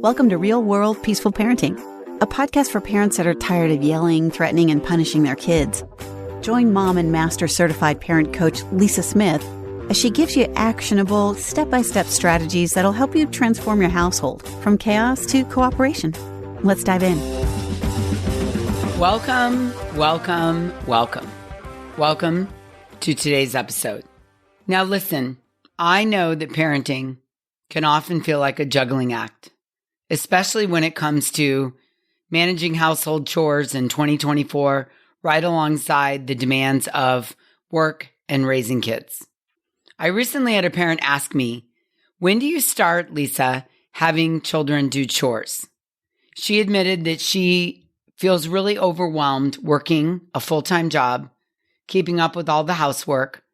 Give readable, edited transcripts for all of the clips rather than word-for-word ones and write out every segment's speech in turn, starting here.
Welcome to Real World Peaceful Parenting, a podcast for parents that are tired of yelling, threatening, and punishing their kids. Join mom and master certified parent coach Lisa Smith as she gives you actionable, step-by-step strategies that'll help you transform your household from chaos to cooperation. Let's dive in. Welcome to today's episode. Now listen, I know that parenting can often feel like a juggling act, especially when it comes to managing household chores in 2024 right alongside the demands of work and raising kids. I recently had a parent ask me, "When do you start, Lisa, having children do chores?" She admitted that she feels really overwhelmed working a full-time job, keeping up with all the housework,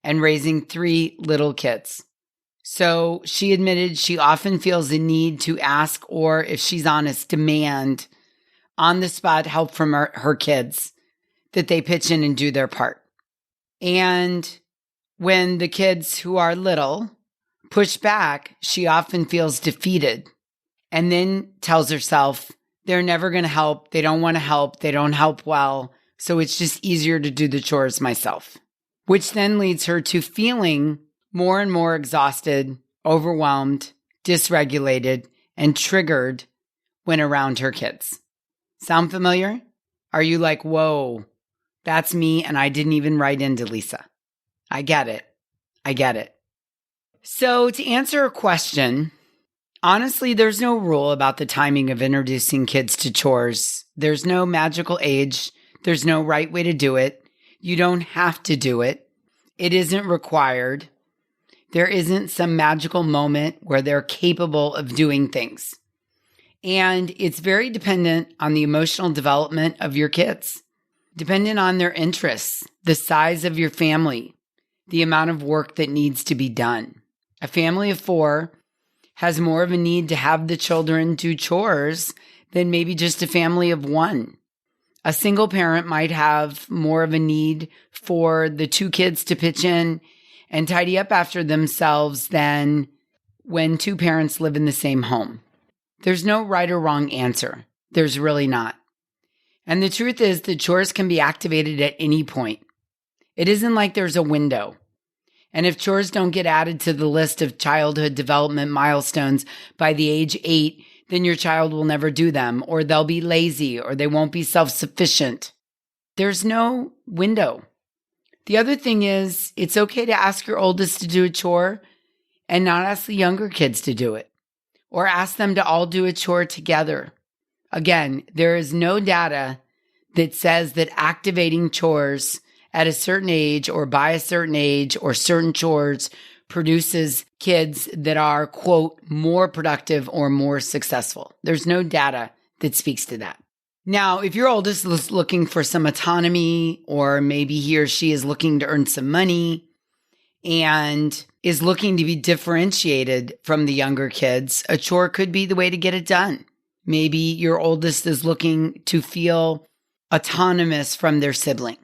and raising 3 little kids. So she admitted she often feels the need to ask, or if she's honest, demand on-the-spot help from her kids, that they pitch in and do their part. And when the kids who are little push back, she often feels defeated and then tells herself they're never going to help, they don't want to help, they don't help well, so it's just easier to do the chores myself, which then leads her to feeling more and more exhausted, overwhelmed, dysregulated, and triggered when around her kids. Sound familiar? Are you like, whoa, that's me and I didn't even write into Lisa? I get it. So to answer a question, honestly, there's no rule about the timing of introducing kids to chores. There's no magical age. There's no right way to do it. You don't have to do it. It isn't required. There isn't some magical moment where they're capable of doing things. And it's very dependent on the emotional development of your kids, dependent on their interests, the size of your family, the amount of work that needs to be done. A family of 4 has more of a need to have the children do chores than maybe just a family of 1. A single parent might have more of a need for the 2 kids to pitch in and tidy up after themselves than when 2 parents live in the same home. There's no right or wrong answer. There's really not. And the truth is that chores can be activated at any point. It isn't like there's a window. And if chores don't get added to the list of childhood development milestones by the age 8, then your child will never do them, or they'll be lazy, or they won't be self-sufficient. There's no window. The other thing is, it's okay to ask your oldest to do a chore and not ask the younger kids to do it, or ask them to all do a chore together. Again, there is no data that says that activating chores at a certain age or by a certain age or certain chores produces kids that are, quote, more productive or more successful. There's no data that speaks to that. Now, if your oldest is looking for some autonomy, or maybe he or she is looking to earn some money and is looking to be differentiated from the younger kids, a chore could be the way to get it done. Maybe your oldest is looking to feel autonomous from their sibling.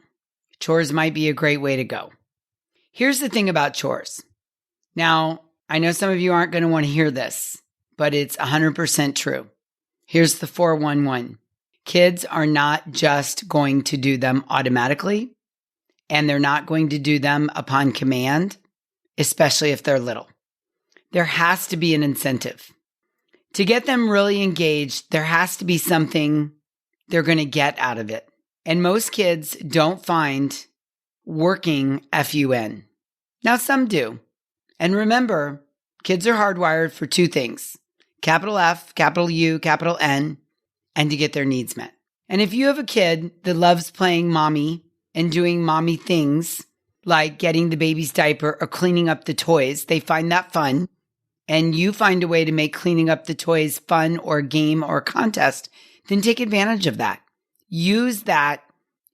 Chores might be a great way to go. Here's the thing about chores. Now, I know some of you aren't going to want to hear this, but it's 100% true. Here's the 411. Kids are not just going to do them automatically, and they're not going to do them upon command, especially if they're little. There has to be an incentive. To get them really engaged, there has to be something they're going to get out of it. And most kids don't find working fun. Now, some do. And remember, kids are hardwired for 2 things: capital F, capital U, capital N, and to get their needs met. And if you have a kid that loves playing mommy and doing mommy things like getting the baby's diaper or cleaning up the toys, they find that fun, and you find a way to make cleaning up the toys fun or a game or a contest, then take advantage of that. Use that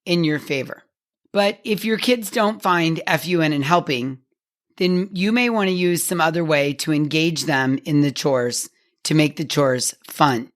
in your favor. But if your kids don't find fun in helping, then you may want to use some other way to engage them in the chores to make the chores fun.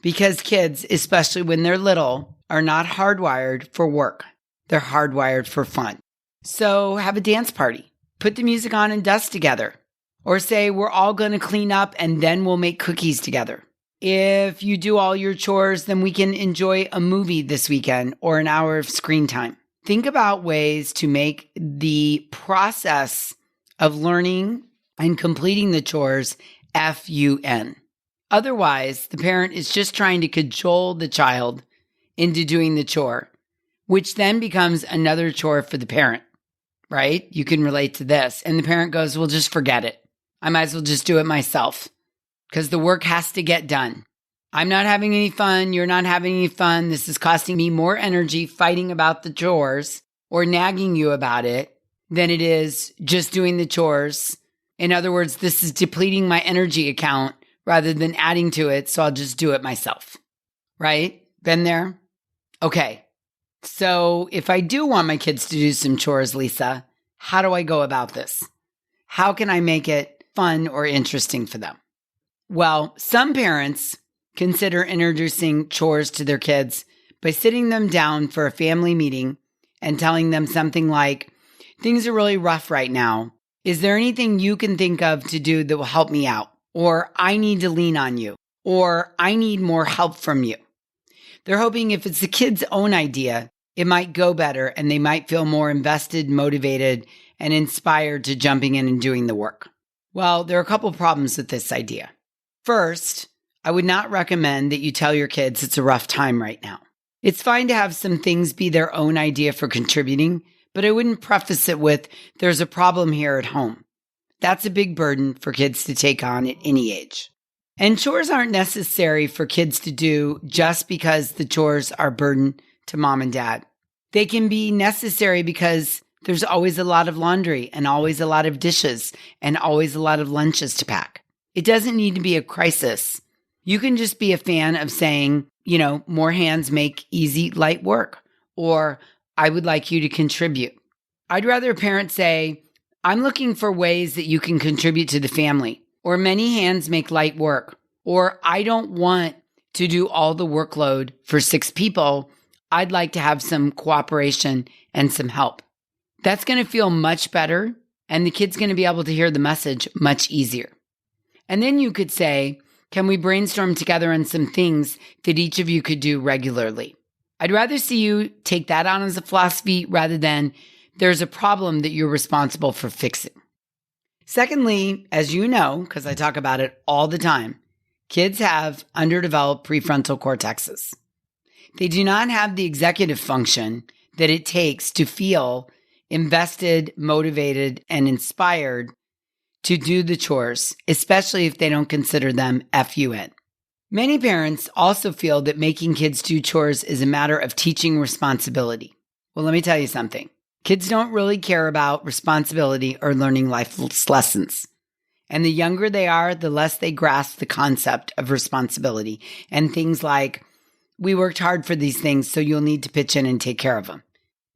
Because kids, especially when they're little, are not hardwired for work. They're hardwired for fun. So have a dance party. Put the music on and dust together. Or say, we're all going to clean up and then we'll make cookies together. If you do all your chores, then we can enjoy a movie this weekend or an hour of screen time. Think about ways to make the process of learning and completing the chores fun. Otherwise, the parent is just trying to cajole the child into doing the chore, which then becomes another chore for the parent, right? You can relate to this. And the parent goes, well, just forget it. I might as well just do it myself because the work has to get done. I'm not having any fun. You're not having any fun. This is costing me more energy fighting about the chores or nagging you about it than it is just doing the chores. In other words, this is depleting my energy account rather than adding to it, so I'll just do it myself. Right? Been there? Okay. So if I do want my kids to do some chores, Lisa, how do I go about this? How can I make it fun or interesting for them? Well, some parents consider introducing chores to their kids by sitting them down for a family meeting and telling them something like, things are really rough right now. Is there anything you can think of to do that will help me out? Or I need to lean on you. Or I need more help from you. They're hoping if it's the kid's own idea, it might go better and they might feel more invested, motivated, and inspired to jumping in and doing the work. Well, there are a couple problems with this idea. First, I would not recommend that you tell your kids it's a rough time right now. It's fine to have some things be their own idea for contributing, but I wouldn't preface it with, there's a problem here at home. That's a big burden for kids to take on at any age. And chores aren't necessary for kids to do just because the chores are a burden to mom and dad. They can be necessary because there's always a lot of laundry and always a lot of dishes and always a lot of lunches to pack. It doesn't need to be a crisis. You can just be a fan of saying, more hands make easy, light work, or I would like you to contribute. I'd rather a parent say, I'm looking for ways that you can contribute to the family, or many hands make light work, or I don't want to do all the workload for 6 people. I'd like to have some cooperation and some help. That's going to feel much better, and the kid's going to be able to hear the message much easier. And then you could say, can we brainstorm together on some things that each of you could do regularly? I'd rather see you take that on as a philosophy rather than there's a problem that you're responsible for fixing. Secondly, as you know, because I talk about it all the time, kids have underdeveloped prefrontal cortexes. They do not have the executive function that it takes to feel invested, motivated, and inspired to do the chores, especially if they don't consider them fun. Many parents also feel that making kids do chores is a matter of teaching responsibility. Well, let me tell you something. Kids don't really care about responsibility or learning life lessons. And the younger they are, the less they grasp the concept of responsibility and things like, we worked hard for these things, so you'll need to pitch in and take care of them.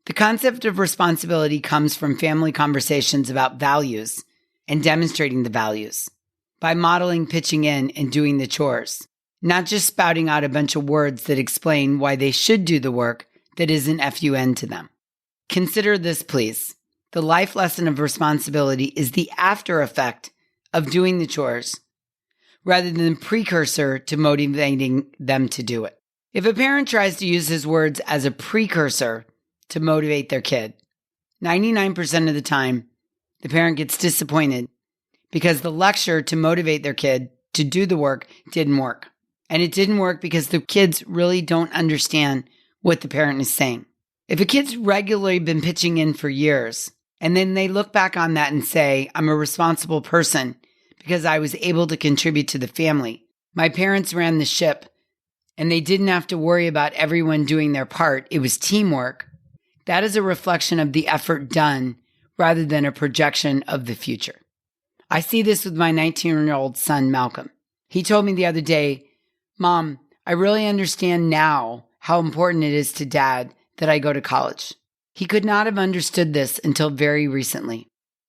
The concept of responsibility comes from family conversations about values and demonstrating the values by modeling pitching in and doing the chores, not just spouting out a bunch of words that explain why they should do the work that isn't fun to them. Consider this, please. The life lesson of responsibility is the after effect of doing the chores rather than the precursor to motivating them to do it. If a parent tries to use his words as a precursor to motivate their kid, 99% of the time, the parent gets disappointed because the lecture to motivate their kid to do the work didn't work. And it didn't work because the kids really don't understand what the parent is saying. If a kid's regularly been pitching in for years, and then they look back on that and say, I'm a responsible person because I was able to contribute to the family. My parents ran the ship, and they didn't have to worry about everyone doing their part. It was teamwork. That is a reflection of the effort done rather than a projection of the future. I see this with my 19-year-old son, Malcolm. He told me the other day, Mom, I really understand now how important it is to Dad that I go to college. He could not have understood this until very recently.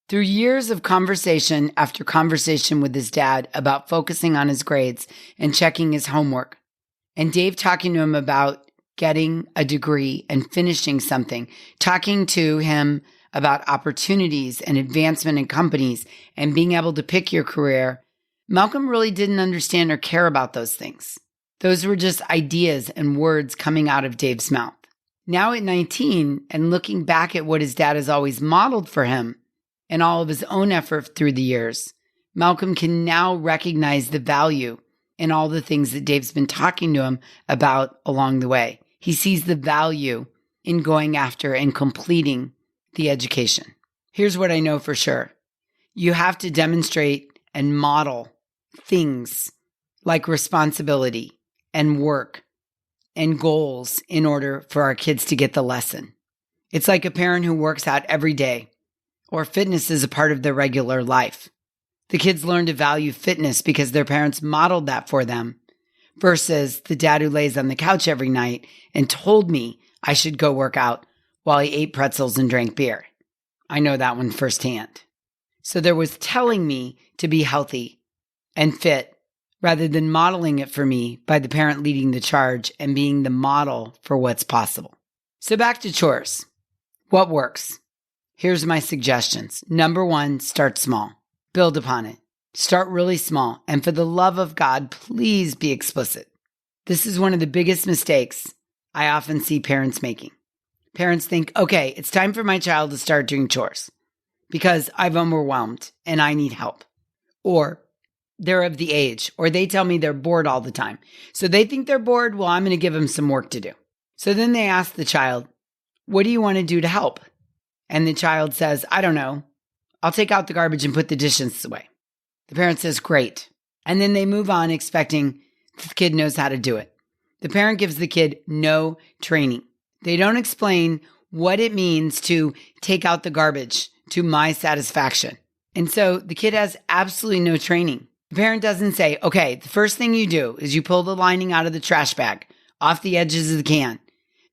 Through years of conversation after conversation with his dad about focusing on his grades and checking his homework, and Dave talking to him about getting a degree and finishing something, talking to him about opportunities and advancement in companies and being able to pick your career, Malcolm really didn't understand or care about those things. Those were just ideas and words coming out of Dave's mouth. Now at 19 and looking back at what his dad has always modeled for him and all of his own effort through the years, Malcolm can now recognize the value in all the things that Dave's been talking to him about along the way. He sees the value in going after and completing the education. Here's what I know for sure. You have to demonstrate and model things like responsibility and work and goals in order for our kids to get the lesson. It's like a parent who works out every day, or fitness is a part of their regular life. The kids learn to value fitness because their parents modeled that for them, versus the dad who lays on the couch every night and told me I should go work out while he ate pretzels and drank beer. I know that one firsthand. So there was telling me to be healthy and fit rather than modeling it for me by the parent leading the charge and being the model for what's possible. So back to chores. What works? Here's my suggestions. Number 1, start small. Build upon it. Start really small. And for the love of God, please be explicit. This is one of the biggest mistakes I often see parents making. Parents think, okay, it's time for my child to start doing chores because I'm overwhelmed and I need help. Or they're of the age, or they tell me they're bored all the time. So they think they're bored. Well, I'm going to give them some work to do. So then they ask the child, what do you want to do to help? And the child says, I don't know. I'll take out the garbage and put the dishes away. The parent says, great. And then they move on expecting the kid knows how to do it. The parent gives the kid no training. They don't explain what it means to take out the garbage to my satisfaction. And so the kid has absolutely no training. The parent doesn't say, okay, the first thing you do is you pull the lining out of the trash bag off the edges of the can.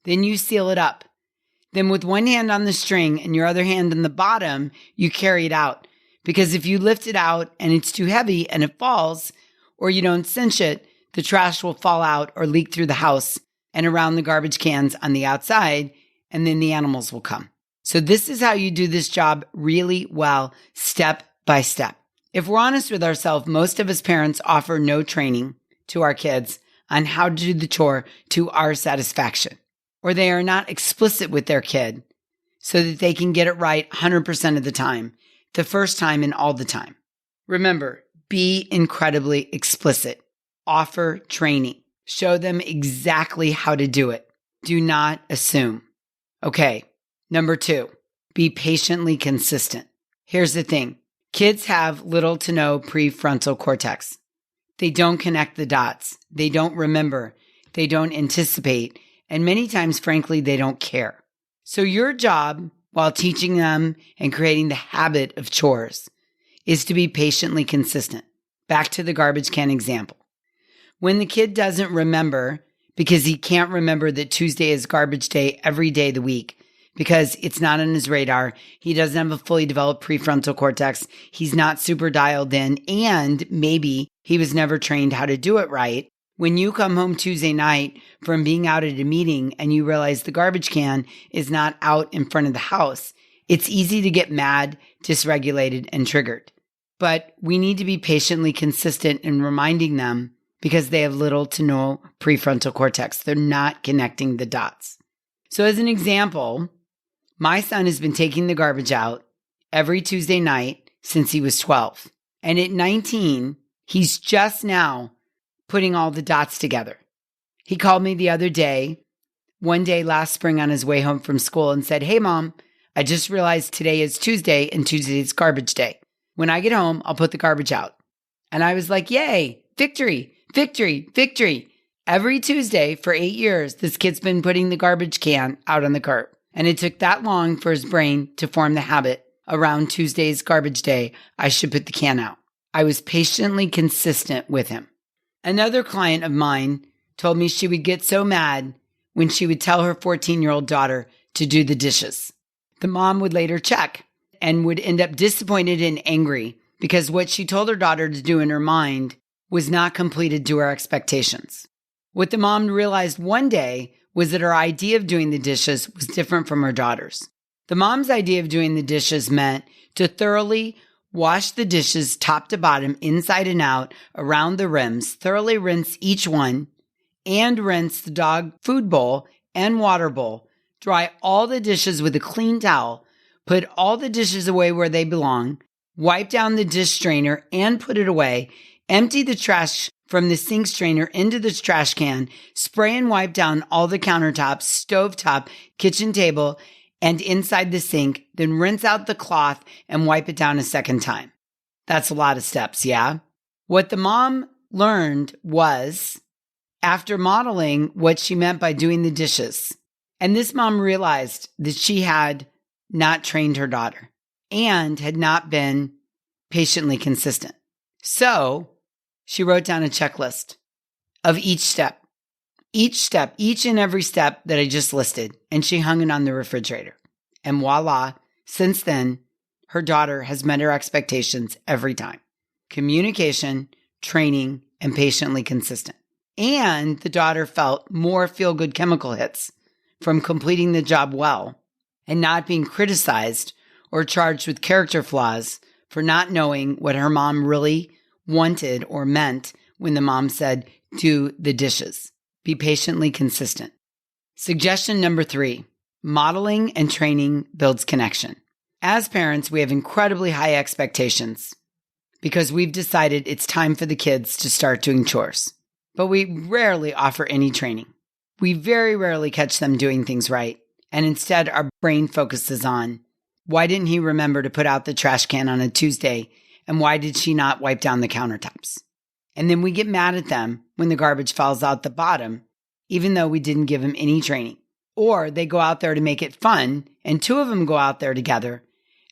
Then you seal it up. Then with one hand on the string and your other hand on the bottom, you carry it out. Because if you lift it out and it's too heavy and it falls, or you don't cinch it, the trash will fall out or leak through the house and around the garbage cans on the outside, and then the animals will come. So this is how you do this job really well, step by step. If we're honest with ourselves, most of us parents offer no training to our kids on how to do the chore to our satisfaction, or they are not explicit with their kid so that they can get it right 100% of the time, the first time and all the time. Remember, be incredibly explicit. Offer training. Show them exactly how to do it. Do not assume. Okay, number 2, be patiently consistent. Here's the thing. Kids have little to no prefrontal cortex. They don't connect the dots. They don't remember. They don't anticipate. And many times, frankly, they don't care. So your job while teaching them and creating the habit of chores is to be patiently consistent. Back to the garbage can example. When the kid doesn't remember because he can't remember that Tuesday is garbage day every day of the week because it's not on his radar, he doesn't have a fully developed prefrontal cortex, he's not super dialed in, and maybe he was never trained how to do it right. When you come home Tuesday night from being out at a meeting and you realize the garbage can is not out in front of the house, it's easy to get mad, dysregulated, and triggered. But we need to be patiently consistent in reminding them because they have little to no prefrontal cortex. They're not connecting the dots. So as an example, my son has been taking the garbage out every Tuesday night since he was 12. And at 19, he's just now putting all the dots together. He called me the other day, one day last spring on his way home from school and said, hey, Mom, I just realized today is Tuesday and Tuesday is garbage day. When I get home, I'll put the garbage out. And I was like, yay, victory, victory, victory. Every Tuesday for 8 years, this kid's been putting the garbage can out on the curb. And it took that long for his brain to form the habit around Tuesday's garbage day, I should put the can out. I was patiently consistent with him. Another client of mine told me she would get so mad when she would tell her 14-year-old daughter to do the dishes. The mom would later check and would end up disappointed and angry because what she told her daughter to do in her mind was not completed to her expectations. What the mom realized one day was that her idea of doing the dishes was different from her daughter's. The mom's idea of doing the dishes meant to thoroughly Wash the dishes top to bottom, inside and out, around the rims. Thoroughly rinse each one and rinse the dog food bowl and water bowl. Dry all the dishes with a clean towel. Put all the dishes away where they belong. Wipe down the dish strainer and put it away. Empty the trash from the sink strainer into the trash can. Spray and wipe down all the countertops, stovetop, kitchen table, and inside the sink. Then rinse out the cloth and wipe it down a second time. That's a lot of steps, yeah? What the mom learned was, after modeling what she meant by doing the dishes, and this mom realized that she had not trained her daughter and had not been patiently consistent. So she wrote down a checklist of each and every step that I just listed, and she hung it on the refrigerator. And voila, since then, her daughter has met her expectations every time. Communication, training, and patiently consistent. And the daughter felt more feel-good chemical hits from completing the job well and not being criticized or charged with character flaws for not knowing what her mom really wanted or meant when the mom said, do the dishes. Be patiently consistent. Suggestion number 3, modeling and training builds connection. As parents, we have incredibly high expectations because we've decided it's time for the kids to start doing chores. But we rarely offer any training. We very rarely catch them doing things right. And instead, our brain focuses on, why didn't he remember to put out the trash can on a Tuesday? And why did she not wipe down the countertops? And then we get mad at them when the garbage falls out the bottom, even though we didn't give them any training. Or they go out there to make it fun, and 2 of them go out there together,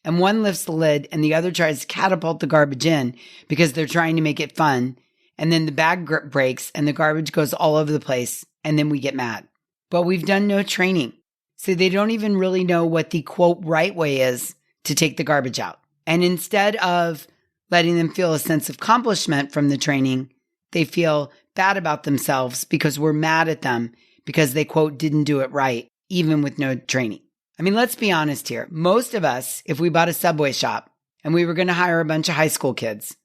and one lifts the lid and the other tries to catapult the garbage in because they're trying to make it fun. And then the bag breaks and the garbage goes all over the place, and then we get mad. But we've done no training. So they don't even really know what the quote right way is to take the garbage out. And instead of letting them feel a sense of accomplishment from the training, they feel bad about themselves because we're mad at them because they quote didn't do it right, even with no training. I mean, let's be honest here. Most of us, if we bought a Subway shop and we were going to hire a bunch of high school kids,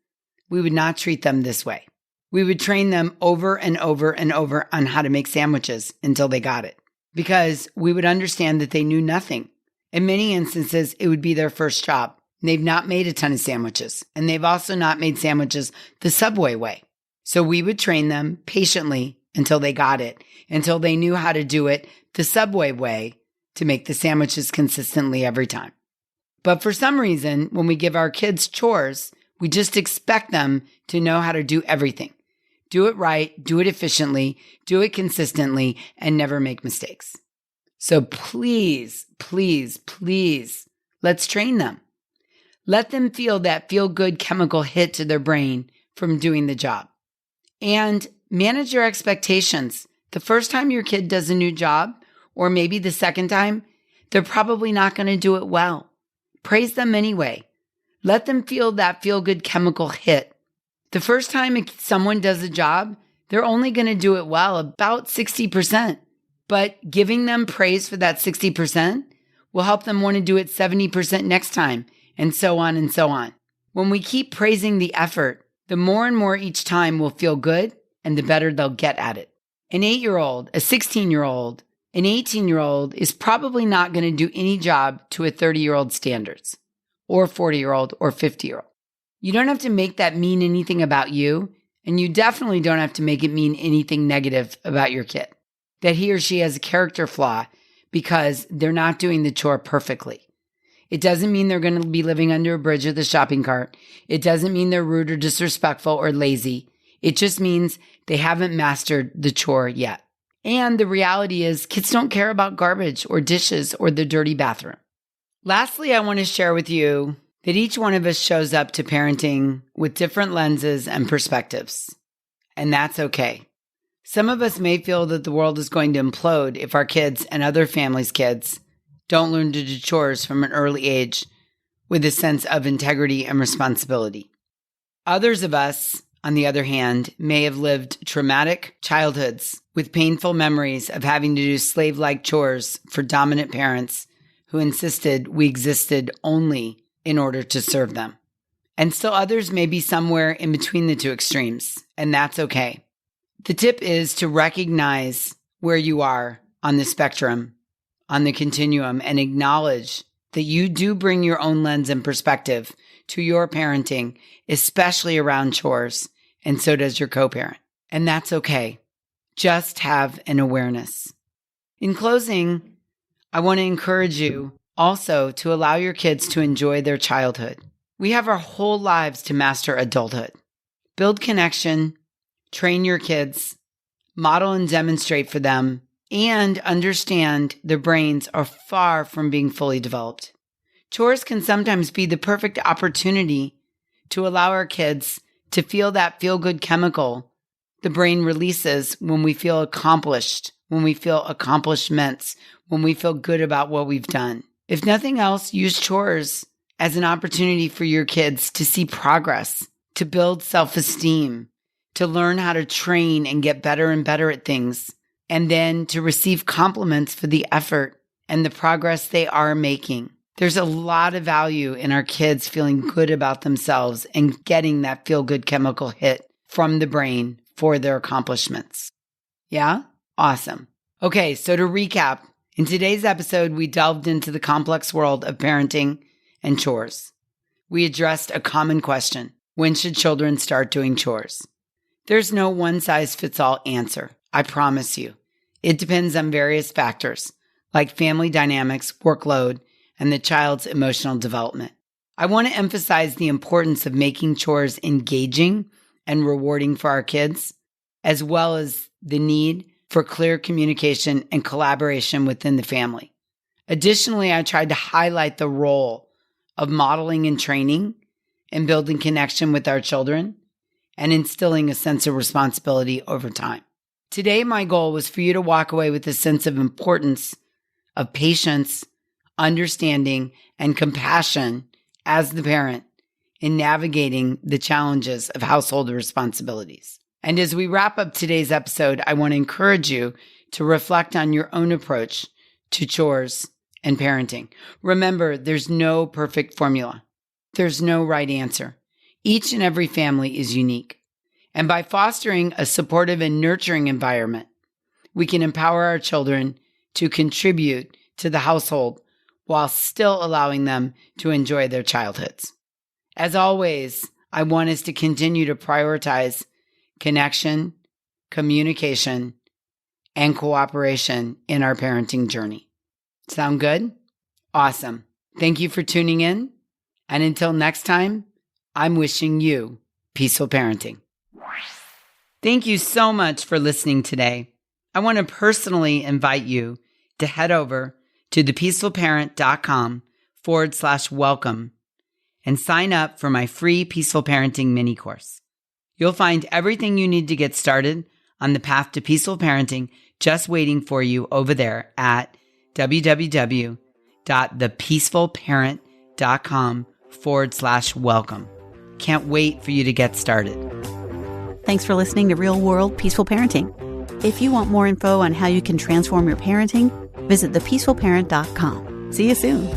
we would not treat them this way. We would train them over and over and over on how to make sandwiches until they got it, because we would understand that they knew nothing. In many instances, it would be their first job. They've not made a ton of sandwiches, and they've also not made sandwiches the Subway way. So we would train them patiently until they got it, until they knew how to do it the Subway way to make the sandwiches consistently every time. But for some reason, when we give our kids chores, we just expect them to know how to do everything. Do it right, do it efficiently, do it consistently, and never make mistakes. So please, please, please, let's train them. Let them feel that feel-good chemical hit to their brain from doing the job. And manage your expectations. The first time your kid does a new job, or maybe the second time, they're probably not going to do it well. Praise them anyway. Let them feel that feel-good chemical hit. The first time someone does a job, they're only going to do it well about 60%. But giving them praise for that 60% will help them want to do it 70% next time, and so on and so on. When we keep praising the effort, the more and more each time will feel good, and the better they'll get at it. An 8-year-old, a 16-year-old, an 18-year-old is probably not going to do any job to a 30-year-old standards, or 40-year-old, or 50-year-old. You don't have to make that mean anything about you, and you definitely don't have to make it mean anything negative about your kid, that he or she has a character flaw because they're not doing the chore perfectly. It doesn't mean they're going to be living under a bridge with a shopping cart. It doesn't mean they're rude or disrespectful or lazy. It just means they haven't mastered the chore yet. And the reality is kids don't care about garbage or dishes or the dirty bathroom. Lastly, I want to share with you that each one of us shows up to parenting with different lenses and perspectives. And that's okay. Some of us may feel that the world is going to implode if our kids and other families' kids don't learn to do chores from an early age with a sense of integrity and responsibility. Others of us, on the other hand, may have lived traumatic childhoods with painful memories of having to do slave-like chores for dominant parents who insisted we existed only in order to serve them. And still others may be somewhere in between the two extremes, and that's okay. The tip is to recognize where you are on the spectrum, on the continuum, and acknowledge that you do bring your own lens and perspective to your parenting, especially around chores, and so does your co-parent. And that's okay. Just have an awareness. In closing, I want to encourage you also to allow your kids to enjoy their childhood. We have our whole lives to master adulthood. Build connection, train your kids, model and demonstrate for them, and understand their brains are far from being fully developed. Chores can sometimes be the perfect opportunity to allow our kids to feel that feel-good chemical the brain releases when we feel accomplished, when we feel accomplishments, when we feel good about what we've done. If nothing else, use chores as an opportunity for your kids to see progress, to build self-esteem, to learn how to train and get better and better at things, and then to receive compliments for the effort and the progress they are making. There's a lot of value in our kids feeling good about themselves and getting that feel-good chemical hit from the brain for their accomplishments. Yeah? Awesome. Okay, so to recap, in today's episode, we delved into the complex world of parenting and chores. We addressed a common question: when should children start doing chores? There's no one-size-fits-all answer, I promise you. It depends on various factors, like family dynamics, workload, and the child's emotional development. I want to emphasize the importance of making chores engaging and rewarding for our kids, as well as the need for clear communication and collaboration within the family. Additionally, I tried to highlight the role of modeling and training and building connection with our children and instilling a sense of responsibility over time. Today, my goal was for you to walk away with a sense of importance of patience, understanding, and compassion as the parent in navigating the challenges of household responsibilities. And as we wrap up today's episode, I want to encourage you to reflect on your own approach to chores and parenting. Remember, there's no perfect formula. There's no right answer. Each and every family is unique. And by fostering a supportive and nurturing environment, we can empower our children to contribute to the household while still allowing them to enjoy their childhoods. As always, I want us to continue to prioritize connection, communication, and cooperation in our parenting journey. Sound good? Awesome. Thank you for tuning in. And until next time, I'm wishing you peaceful parenting. Thank you so much for listening today. I want to personally invite you to head over to thepeacefulparent.com/welcome and sign up for my free Peaceful Parenting mini course. You'll find everything you need to get started on the path to peaceful parenting just waiting for you over there at www.thepeacefulparent.com/welcome. Can't wait for you to get started. Thanks for listening to Real World Peaceful Parenting. If you want more info on how you can transform your parenting, visit thepeacefulparent.com. See you soon.